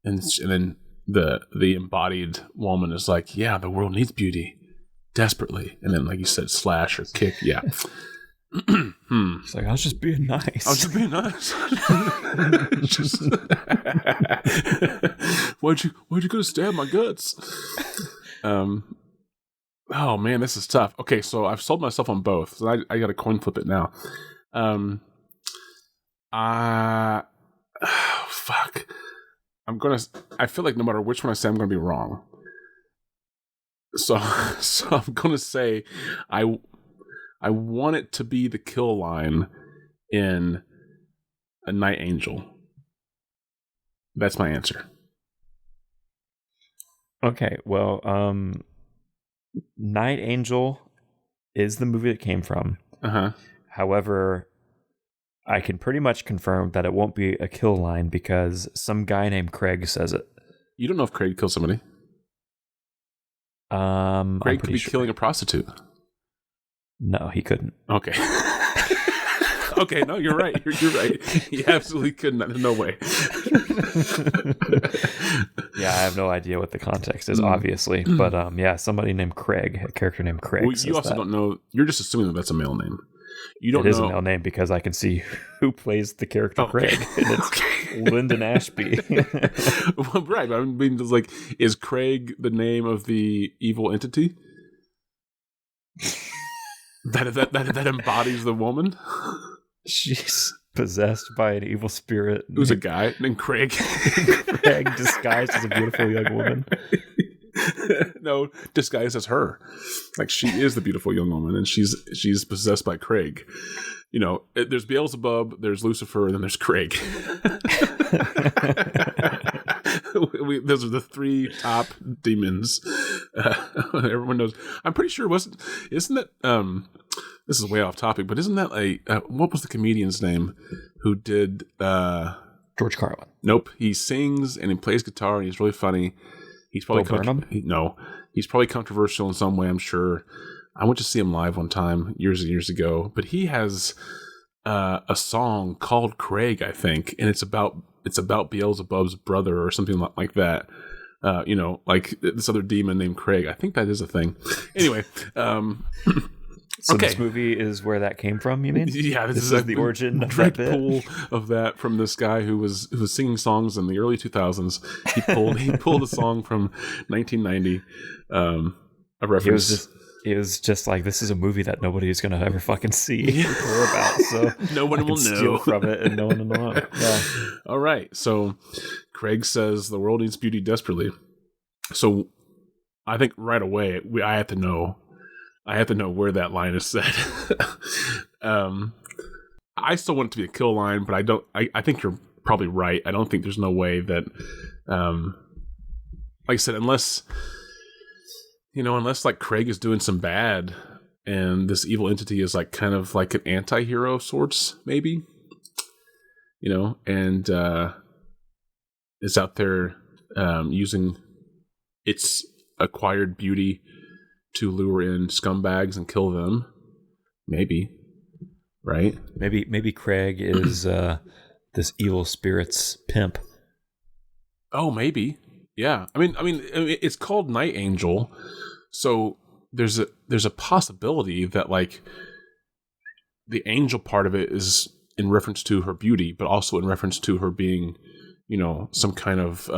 and then the embodied woman is like, "Yeah, the world needs beauty desperately," and then like you said, slash or kick, yeah. It's like, I was just being nice. Why'd you go to stab my guts? Oh man, this is tough. Okay, so I've sold myself on both, so I got to coin flip it now. Fuck. I feel like no matter which one I say, I'm gonna be wrong. So I'm gonna say I want it to be the kill line in A Night Angel. That's my answer. Okay, well, Night Angel is the movie it came from. However, I can pretty much confirm that it won't be a kill line because some guy named Craig says it. You don't know if Craig killed somebody. Craig could be killing a prostitute. No, he couldn't. Okay. Okay, no, you're right. You're right. He absolutely couldn't. No way. Yeah, I have no idea what the context is, obviously. But yeah, somebody named Craig, a character named Craig. Well, you also don't know. You're just assuming that that's a male name. You don't know. It is a male name because I can see who plays the character Craig. And it's Lyndon Ashby. Well, right. I mean, it's like, is Craig the name of the evil entity? that embodies the woman? She's possessed by an evil spirit. Who's a guy named Craig. Craig disguised as a beautiful young woman. No, disguised as her. Like, she is the beautiful young woman, and she's possessed by Craig. You know, there's Beelzebub, there's Lucifer, and then there's Craig. Those are the three top demons. Everyone knows. I'm pretty sure isn't that this is way off topic, but isn't that what was the comedian's name who did George Carlin? Nope. He sings and he plays guitar and he's really funny. He's probably he's probably controversial in some way, I'm sure. I went to see him live one time years and years ago, but he has a song called Craig, I think, and it's about Beelzebub's brother or something like that. Like this other demon named Craig. I think that is a thing. Anyway, so this movie is where that came from, you mean? Yeah, this is the origin of direct that bit? pull of that from this guy who was singing songs in the early 2000s. He pulled a song from 1990, a reference. It was just like, this is a movie that nobody's going to ever fucking see or care about. So no one will know steal from it, and no one will know. Yeah. All right. So Craig says the world needs beauty desperately. So I think right away I have to know where that line is said. I still want it to be a kill line, but I think you're probably right. I don't think there's no way that, like I said, unless like Craig is doing some bad and this evil entity is like kind of like an anti-hero of sorts, maybe, and is out there using its acquired beauty to lure in scumbags and kill them. Maybe, right? Maybe Craig is this evil spirit's pimp. Oh, maybe. Yeah. I mean, it's called Night Angel, so there's a possibility that like the angel part of it is in reference to her beauty, but also in reference to her being, some kind of.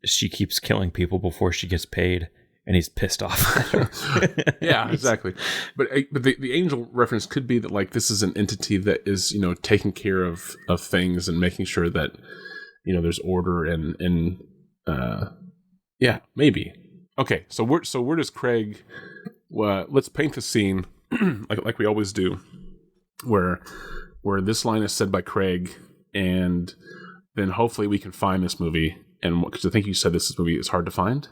She keeps killing people before she gets paid, and he's pissed off at her. Yeah, exactly. But the angel reference could be that like this is an entity that is taking care of things and making sure that there's order and yeah, maybe. Okay, so where does Craig? Let's paint the scene like we always do, where this line is said by Craig, and then hopefully we can find this movie. And because I think you said this movie is hard to find,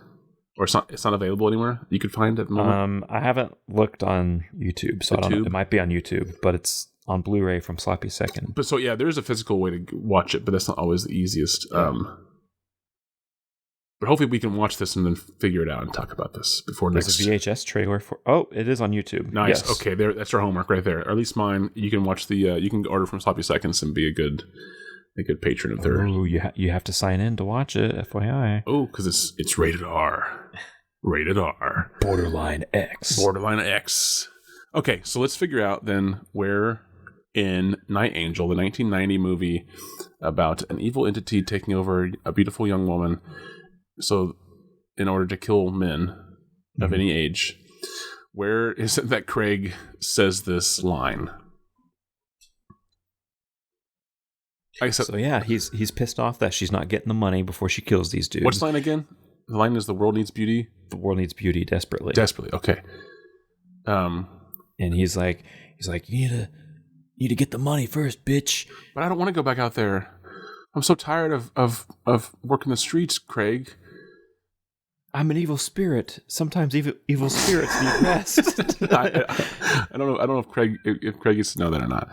or it's not available anywhere you could find at the moment. I haven't looked on YouTube, so I don't know. It might be on YouTube, but it's on Blu-ray from Sloppy Second. But so yeah, there is a physical way to watch it, but that's not always the easiest. But hopefully we can watch this and then figure it out and talk about this before next. There's a VHS trailer for. Oh, it is on YouTube. Nice. Yes. Okay, there. That's our homework right there. Or at least mine. You can watch the. You can order from Sloppy Seconds and be a good patron of theirs. Oh, you have to sign in to watch it. FYI. Oh, because it's rated R. Rated R. Borderline X. Borderline X. Okay, so let's figure out then where in Night Angel, the 1990 movie about an evil entity taking over a beautiful young woman. So, in order to kill men of any age, where is it that Craig says this line? So yeah, he's pissed off that she's not getting the money before she kills these dudes. What's the line again? The line is the world needs beauty. The world needs beauty desperately. Desperately. Okay. And he's like, you need to get the money first, bitch. But I don't want to go back out there. I'm so tired of working the streets, Craig. I'm an evil spirit. Sometimes evil spirits need rest. I don't know if Craig gets to know that or not.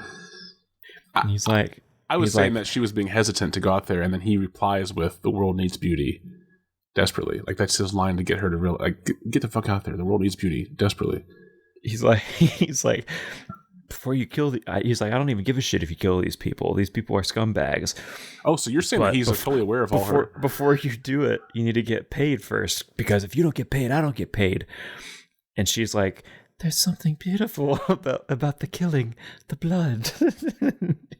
And he's like, I was saying that she was being hesitant to go out there, and then he replies with, "The world needs beauty desperately." Like that's his line to get her to realize, like, get the fuck out there. The world needs beauty desperately. He's like, before you kill he's like, I don't even give a shit if you kill these people. These people are scumbags. Oh, so you're saying that he's totally aware of all her. Before you do it, you need to get paid first, because if you don't get paid, I don't get paid. And she's like, there's something beautiful about the killing, the blood.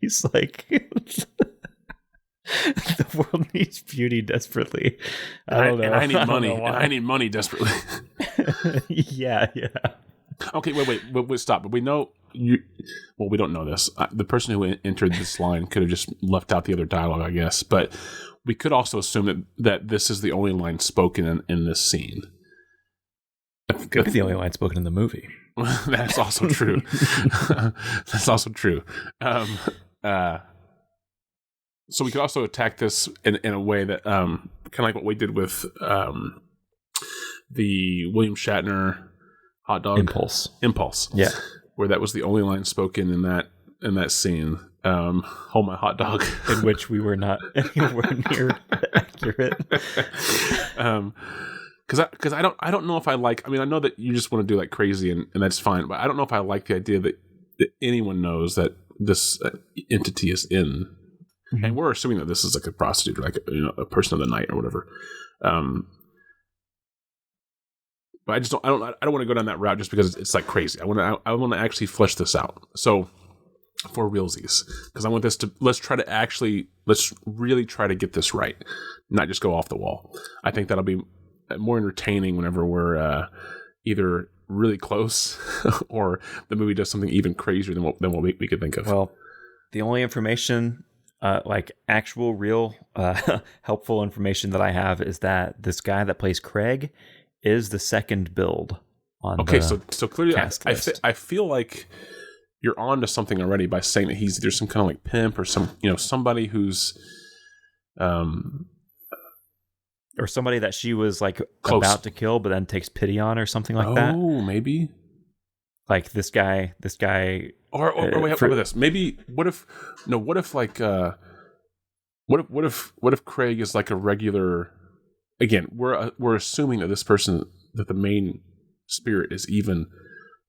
He's like, the world needs beauty desperately. I don't know. And I need money. And I need money desperately. Yeah. Okay, wait, stop. But we know we don't know this. The person who entered this line could have just left out the other dialogue, I guess. But we could also assume that this is the only line spoken in this scene. Could be the only line spoken in the movie. That's also true. That's also true. So we could also attack this in a way that kind of like what we did with the William Shatner hot dog Impulse. Yeah, where that was the only line spoken in that scene. Hold my hot dog, in which we were not anywhere near accurate. Because I don't know if I like. I mean, I know that you just want to do like crazy, and that's fine. But I don't know if I like the idea that anyone knows that this entity is in. Mm-hmm. And we're assuming that this is like a prostitute, or like a person of the night or whatever. But I don't want to go down that route just because it's like crazy. I want to actually flesh this out. So for realsies, because I want this to let's really try to get this right, not just go off the wall. I think that'll be more entertaining whenever we're either really close or the movie does something even crazier than what we could think of. Well, the only information, like actual real helpful information that I have is that this guy that plays Craig is the second build on so clearly I feel like you're on to something already by saying that he's either some kind of like pimp or somebody who's or somebody that she was like close. About to kill but then takes pity on or something like that. Oh, maybe like this guy or wait, how about this? Maybe what if Craig is like a regular. Again, we're assuming that this person, that the main spirit is even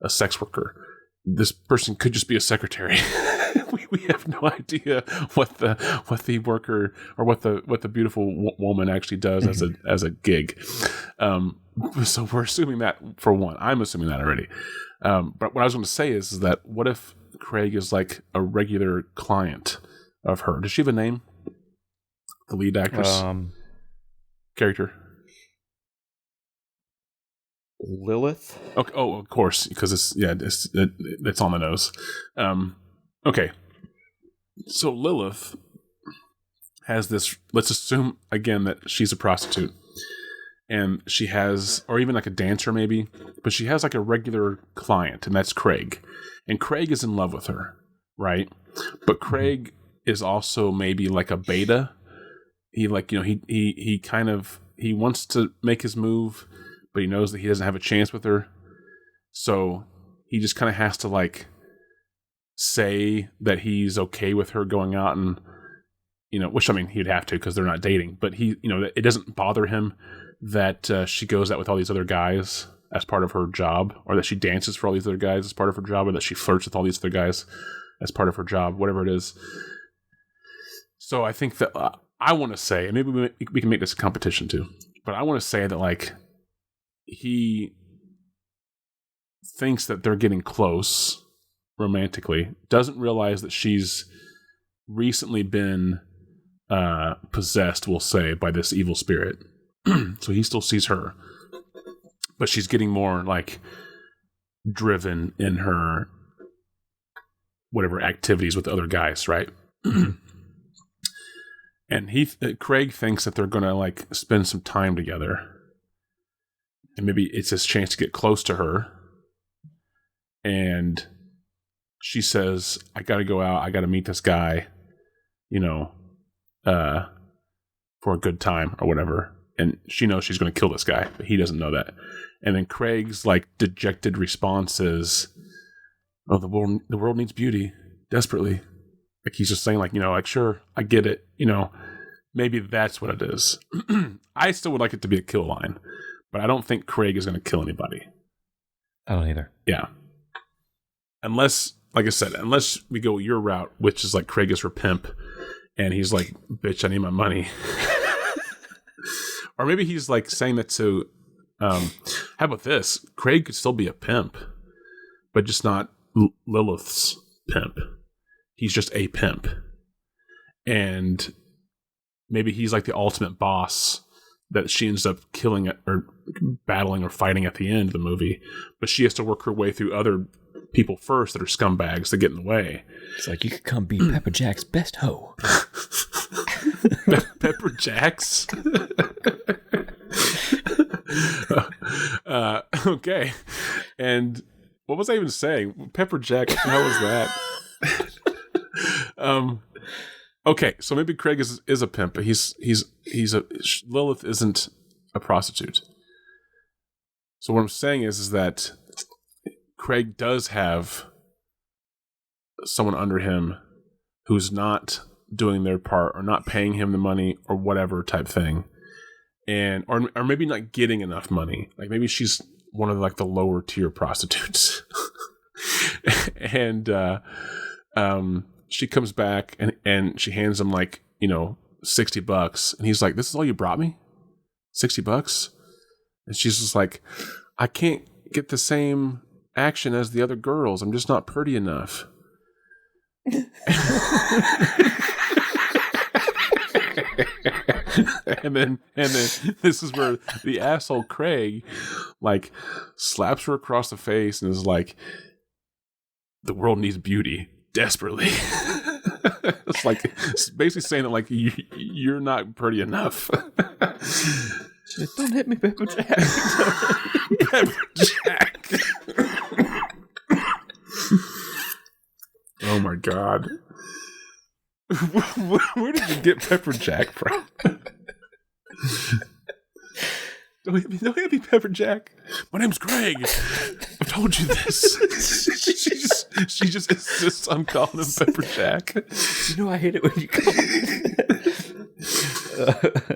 a sex worker. This person could just be a secretary. we have no idea what the worker or what the beautiful woman actually does as a gig. So we're assuming that for one. I'm assuming that already. But what I was going to say is that what if Craig is like a regular client of her? Does she have a name? The lead actress. Character Lilith. Okay. Oh, of course, because it's on the nose. Okay, so Lilith has this. Let's assume again that she's a prostitute, and she has, or even like a dancer maybe, but she has like a regular client, and that's Craig, and Craig is in love with her, right? But Craig is also maybe like a beta. He he wants to make his move, but he knows that he doesn't have a chance with her. So he just kind of has to like say that he's okay with her going out and, which I mean, he'd have to because they're not dating, but it doesn't bother him that she goes out with all these other guys as part of her job, or that she dances for all these other guys as part of her job, or that she flirts with all these other guys as part of her job, whatever it is. So I think that I want to say, and maybe we can make this a competition too, but I want to say that like he thinks that they're getting close romantically, doesn't realize that she's recently been possessed, we'll say, by this evil spirit. So he still sees her, but she's getting more like driven in her whatever activities with the other guys, right? And Craig thinks that they're going to like spend some time together. And maybe it's his chance to get close to her. And she says, I got to go out. I got to meet this guy, for a good time or whatever. And she knows she's going to kill this guy, but he doesn't know that. And then Craig's like dejected response is, oh, the world needs beauty desperately. Like he's just saying, like, like, sure, I get it. Maybe that's what it is. I still would like it to be a kill line, but I don't think Craig is going to kill anybody. I don't either. Yeah. Unless, like I said, unless we go your route, which is like Craig is her pimp, and he's like, bitch, I need my money. Or maybe he's like saying that to, how about this? Craig could still be a pimp, but just not Lilith's pimp. He's just a pimp. And maybe he's like the ultimate boss that she ends up killing or battling or fighting at the end of the movie. But she has to work her way through other people first that are scumbags that get in the way. It's like, you could come be Pepper Jack's best hoe. Pepper Jack's? Okay. And what was I even saying? Pepper Jack, how was that? Okay, so maybe Craig is a pimp, but Lilith isn't a prostitute. So what I'm saying is that Craig does have someone under him who's not doing their part or not paying him the money or whatever type thing, and or maybe not getting enough money. Like maybe she's one of like the lower tier prostitutes, and she comes back and she hands him like, $60. And he's like, this is all you brought me? $60? And she's just like, I can't get the same action as the other girls. I'm just not pretty enough. and then this is where the asshole Craig like slaps her across the face and is like, the world needs beauty desperately. It's basically saying that like you're not pretty enough. Don't hit me, Pepper Jack. Pepper Jack. Oh my god. Where did you get Pepper Jack from? Don't hit me, Pepper Jack. My name's Greg. I've told you this. She just insists on calling him Pepper Jack. I hate it when you call me.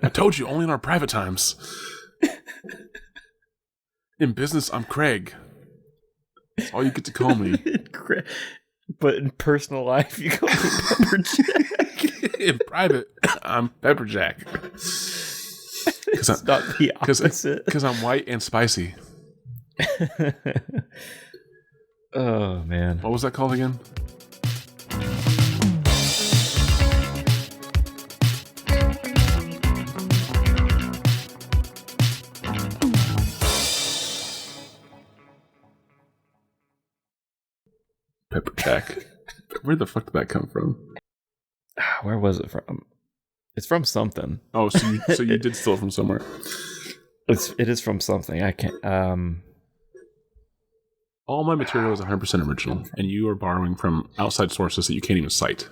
I told you, only in our private times. In business, I'm Craig. That's all you get to call me. But in personal life, you call me Pepper Jack. In private, I'm Pepper Jack. It's not the opposite. Because I'm white and spicy. Oh, man. What was that called again? Pepper Jack. Where the fuck did that come from? Where was it from? It's from something. Oh, so you did steal it from somewhere. It is from something. I can't. All my material is 100% original, and you are borrowing from outside sources that you can't even cite.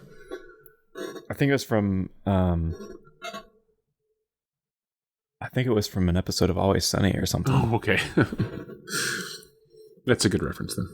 I think it was from. I think it was from an episode of Always Sunny or something. Oh, okay. That's a good reference then.